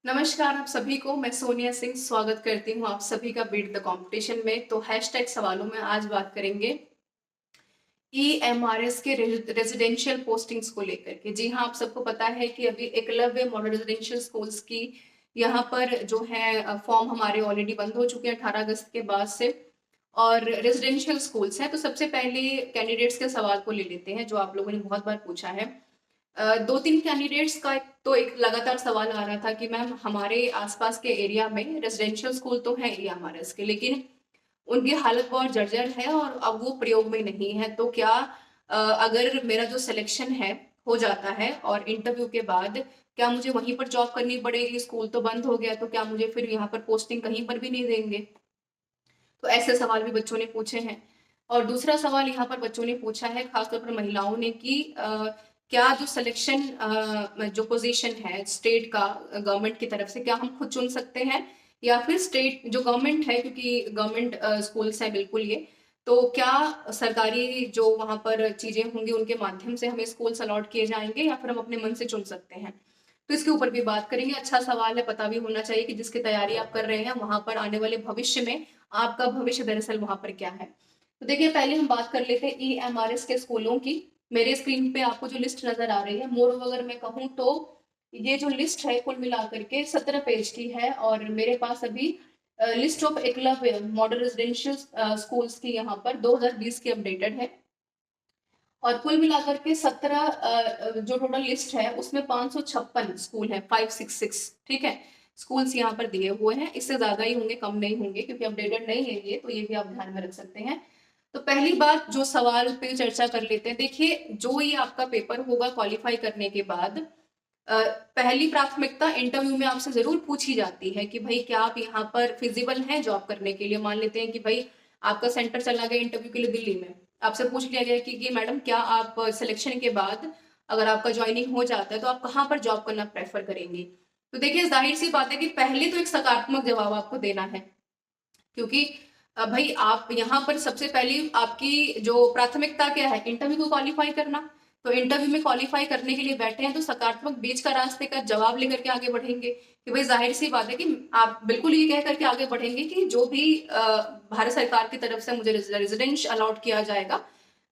नमस्कार आप सभी को। मैं सोनिया सिंह स्वागत करती हूँ आप सभी का बीट द कंपटीशन में। तो हैशटैग सवालों में आज बात करेंगे ईएमआरएस के रेजिडेंशियल पोस्टिंग्स को लेकर के। जी हाँ, आप सबको पता है कि अभी एकलव्य मॉडल रेजिडेंशियल स्कूल्स की यहाँ पर जो है फॉर्म हमारे ऑलरेडी बंद हो चुके हैं 18 अगस्त के बाद से। और रेजिडेंशियल स्कूल्स हैं, तो सबसे पहले कैंडिडेट्स के सवाल को ले लेते हैं जो आप लोगों ने बहुत बार पूछा है। दो तीन कैंडिडेट्स का एक लगातार सवाल आ रहा था कि मैम हमारे आसपास के एरिया में रेजिडेंशियल स्कूल तो है ही हमारे इसके, लेकिन उनकी हालत बहुत जर्जर है और अब वो प्रयोग में नहीं है। तो क्या अगर मेरा जो सिलेक्शन है हो जाता है और इंटरव्यू के बाद क्या मुझे वहीं पर जॉब करनी पड़ेगी? स्कूल तो बंद हो गया, तो क्या मुझे फिर यहाँ पर पोस्टिंग कहीं पर भी नहीं देंगे? तो ऐसे सवाल भी बच्चों ने पूछे हैं। और दूसरा सवाल यहाँ पर बच्चों ने पूछा है खासतौर पर महिलाओं ने कि क्या जो सिलेक्शन जो पोजीशन है स्टेट का गवर्नमेंट की तरफ से, क्या हम खुद चुन सकते हैं या फिर स्टेट जो गवर्नमेंट है, क्योंकि गवर्नमेंट स्कूल्स हैं बिल्कुल ये, तो क्या सरकारी जो वहाँ पर चीजें होंगी उनके माध्यम से हमें स्कूल्स अलॉट किए जाएंगे या फिर हम अपने मन से चुन सकते हैं? तो इसके ऊपर भी बात करेंगे। अच्छा सवाल है, पता भी होना चाहिए कि जिसकी तैयारी आप कर रहे हैं वहां पर आने वाले भविष्य में आपका भविष्य दरअसल वहां पर क्या है। तो देखिए, पहले हम बात कर लेते हैं ईएमआरएस के स्कूलों की। मेरे स्क्रीन पे आपको जो लिस्ट नजर आ रही है, मोर अगर मैं कहूँ तो ये जो लिस्ट है कुल मिलाकर के 17 पेज की है। और मेरे पास अभी list of Eklavya model residential schools की यहाँ पर 2020 की अपडेटेड है। और कुल मिलाकर के 17 जो टोटल लिस्ट है उसमें 556 स्कूल है, 566, ठीक है, स्कूल्स यहाँ पर दिए हुए हैं। इससे ज्यादा ही होंगे, कम नहीं होंगे, क्योंकि अपडेटेड नहीं है ये, तो ये भी आप ध्यान में रख सकते हैं। तो पहली बात जो सवाल पे चर्चा कर लेते हैं, देखिए जो ये आपका पेपर होगा क्वालिफाई करने के बाद, पहली प्राथमिकता इंटरव्यू में आपसे जरूर पूछी जाती है कि भाई क्या आप यहाँ पर फिजिबल हैं जॉब करने के लिए। मान लेते हैं कि भाई आपका सेंटर चला गया इंटरव्यू के लिए दिल्ली में, आपसे पूछ लिया गया कि मैडम क्या आप सिलेक्शन के बाद अगर आपका ज्वाइनिंग हो जाता है तो आप कहाँ पर जॉब करना प्रेफर करेंगी? तो देखिए, जाहिर सी बात है कि पहले तो एक सकारात्मक जवाब आपको देना है, क्योंकि भाई आप यहाँ पर सबसे पहली आपकी जो प्राथमिकता क्या है, इंटरव्यू को क्वालिफाई करना। तो इंटरव्यू में क्वालिफाई करने के लिए बैठे हैं तो सकारात्मक बीच का रास्ते का जवाब लेकर के आगे बढ़ेंगे कि भाई जाहिर सी बात है कि आप बिल्कुल ये कह करके आगे बढ़ेंगे कि जो भी भारत सरकार की तरफ से मुझे रेजिडेंस अलॉट किया जाएगा,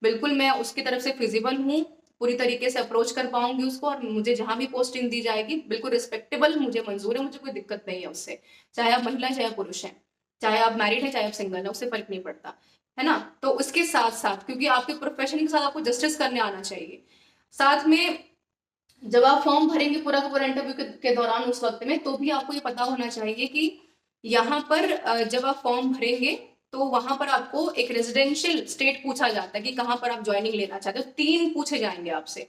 बिल्कुल मैं उसकी तरफ से फिजिबल हूँ, पूरी तरीके से अप्रोच कर पाऊंगी उसको, और मुझे जहां भी पोस्टिंग दी जाएगी बिल्कुल रिस्पेक्टेबल मुझे मंजूर है, मुझे कोई दिक्कत नहीं है उससे। चाहे आप महिला चाहे पुरुष हैं, चाहे आप मैरिड है चाहे आप सिंगल है, उससे फर्क नहीं पड़ता, है ना। तो उसके साथ साथ क्योंकि आपके प्रोफेशन के साथ आपको जस्टिस करने आना चाहिए, साथ में जब आप फॉर्म भरेंगे पूरा का पूरा इंटरव्यू के दौरान उस वक्त में, तो भी आपको ये पता होना चाहिए कि यहाँ पर जब आप फॉर्म भरेंगे तो वहां पर आपको एक रेजिडेंशियल स्टेट पूछा जाता है कि कहाँ पर आप ज्वाइनिंग लेना चाहते हो। तीन पूछे जाएंगे आपसे,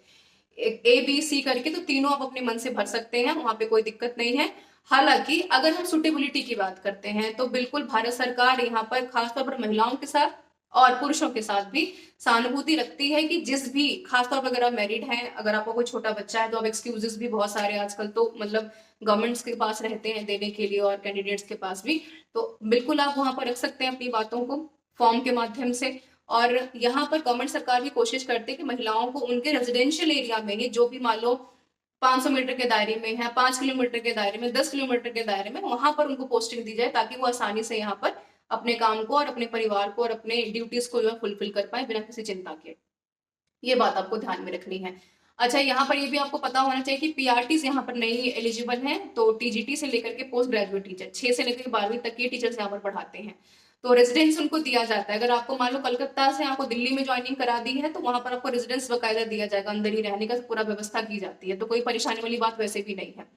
ए बी सी करके, तो तीनों आप अपने मन से भर सकते हैं, वहां पे कोई दिक्कत नहीं है। हालांकि अगर हम सुटेबिलिटी की बात करते हैं तो बिल्कुल भारत सरकार यहाँ पर खासतौर पर महिलाओं के साथ और पुरुषों के साथ भी सहानुभूति रखती है कि जिस भी, खासतौर पर अगर आप मैरिड हैं, अगर आपका कोई छोटा बच्चा है तो आप एक्सक्यूजेस भी बहुत सारे आजकल तो मतलब गवर्नमेंट्स के पास रहते हैं देने के लिए और कैंडिडेट्स के पास भी, तो बिल्कुल आप वहां पर रख सकते हैं अपनी बातों को फॉर्म के माध्यम से। और यहाँ पर गवर्नमेंट सरकार भी कोशिश करती है कि महिलाओं को उनके रेजिडेंशियल एरिया में ही, जो भी मान लो 500 मीटर के दायरे में है, 5 किलोमीटर के दायरे में, 10 किलोमीटर के दायरे में, वहां पर उनको पोस्टिंग दी जाए ताकि वो आसानी से यहाँ पर अपने काम को और अपने परिवार को और अपने ड्यूटीज को जो है फुलफिल कर पाए बिना किसी चिंता के। ये बात आपको ध्यान में रखनी है। अच्छा, यहाँ पर ये भी आपको पता होना चाहिए कि पीआरटीज यहाँ पर नहीं एलिजिबल हैं, तो टीजीटी से लेकर के पोस्ट ग्रेजुएट टीचर 6 से लेकर 12वीं तक के टीचर्स यहाँ पर पढ़ाते हैं, तो रेजिडेंस उनको दिया जाता है। अगर आपको मान लो कलकत्ता से आपको दिल्ली में ज्वाइनिंग करा दी है तो वहां पर आपको रेजिडेंस बकायदा दिया जाएगा, अंदर ही रहने का पूरा व्यवस्था की जाती है, तो कोई परेशानी वाली बात वैसे भी नहीं है।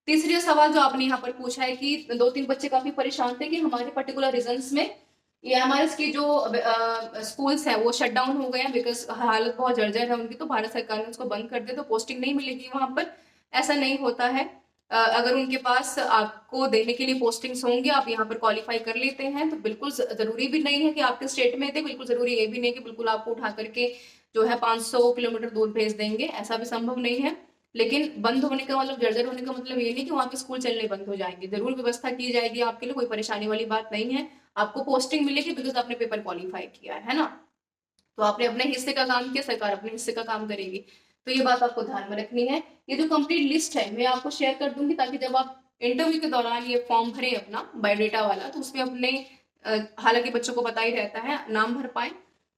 तीसरा सवाल जो आपने यहाँ पर पूछा है कि दो तीन बच्चे काफी परेशान थे कि हमारे पर्टिकुलर रीजन में ये हमारे की जो स्कूल्स हैं वो शट डाउन हो गए हैं, बिकॉज हालत बहुत जर्जर है उनकी, तो भारत सरकार ने उसको बंद कर दिया, तो पोस्टिंग नहीं मिलेगी वहां पर। ऐसा नहीं होता है। अगर उनके पास आपको देने के लिए पोस्टिंग्स होंगे, आप यहाँ पर क्वालिफाई कर लेते हैं, तो बिल्कुल जरूरी भी नहीं है कि आपके स्टेट में थे, बिल्कुल जरूरी ये भी नहीं कि बिल्कुल आपको उठा करके जो है 500 किलोमीटर दूर भेज देंगे, ऐसा भी संभव नहीं है। लेकिन बंद होने का मतलब, जर्जर होने का मतलब ये नहीं कि वहां पे स्कूल चलने बंद हो जाएंगे, जरूर व्यवस्था की जाएगी आपके लिए, कोई परेशानी वाली बात नहीं है। आपको पोस्टिंग मिलेगी बिकॉज आपने पेपर क्वालिफाई किया है ना। तो आपने अपने हिस्से का काम किया, सरकार अपने हिस्से का काम करेगी। तो ये बात आपको ध्यान में रखनी है। ये जो कंप्लीट लिस्ट है मैं आपको शेयर कर दूंगी, ताकि जब आप इंटरव्यू के दौरान ये फॉर्म भरें अपना बायोडेटा वाला, तो उसमें अपने हालांकि बच्चों को पता ही रहता है, नाम भर पाए।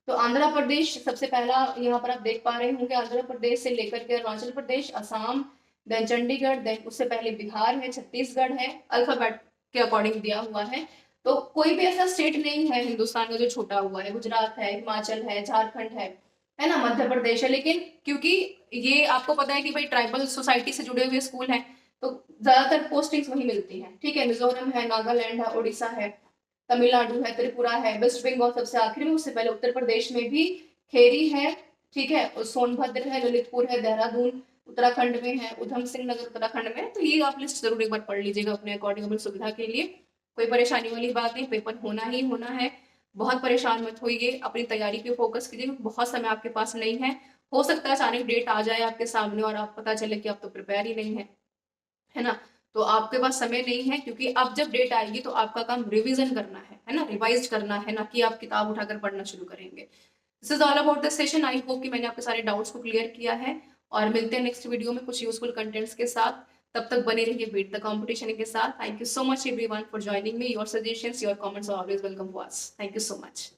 तो आंध्र प्रदेश सबसे पहला यहाँ पर आप देख पा रहे होंगे, आंध्र प्रदेश से लेकर के अरुणाचल प्रदेश, असम, देन चंडीगढ़, देन उससे पहले बिहार है, छत्तीसगढ़ है, अल्फाबेट के अकॉर्डिंग दिया हुआ है। तो कोई भी ऐसा स्टेट नहीं है हिंदुस्तान का जो छोटा हुआ है। गुजरात है, हिमाचल है, झारखंड है ना, मध्य प्रदेश है। लेकिन क्योंकि ये आपको पता है कि भाई ट्राइबल सोसाइटी से जुड़े हुए स्कूल हैं, तो ज्यादातर पोस्टिंग्स वही मिलती हैं। ठीक है, मिजोरम है, नागालैंड है, उड़ीसा है, तमिलनाडु है, त्रिपुरा है, वेस्ट बंगाल सबसे आखिरी में, उससे पहले उत्तर प्रदेश में भी खेरी है, ठीक है, और सोनभद्र है, ललितपुर है, देहरादून उत्तराखंड में है, उधम सिंह नगर उत्तराखंड में। तो ये आप लिस्ट जरूर एक बार पढ़ लीजिएगा अपने अकॉर्डिंग, अपनी सुविधा के लिए। कोई परेशानी वाली बात नहीं, पेपर होना ही होना है। बहुत परेशान मत होइए, अपनी तैयारी पे फोकस कीजिए, बहुत समय आपके पास नहीं है। हो सकता है अचानक डेट आ जाए आपके सामने और आप पता चले कि आप तो प्रिपेयर ही नहीं है ना। तो आपके पास समय नहीं है, क्योंकि अब जब डेट आएगी तो आपका काम रिवीजन करना है ना, रिवाइज करना है, ना कि आप किताब उठाकर पढ़ना शुरू करेंगे। This is all about the session. I hope कि मैंने आपके सारे डाउट्स को क्लियर किया है, और मिलते हैं नेक्स्ट वीडियो में कुछ यूजफुल कंटेंट्स के साथ। तब तक बने रहिए बीट द कंपटीशन के साथ। Thank you so much everyone for joining me. Your suggestions, your comments are always welcome to us. Thank you so much.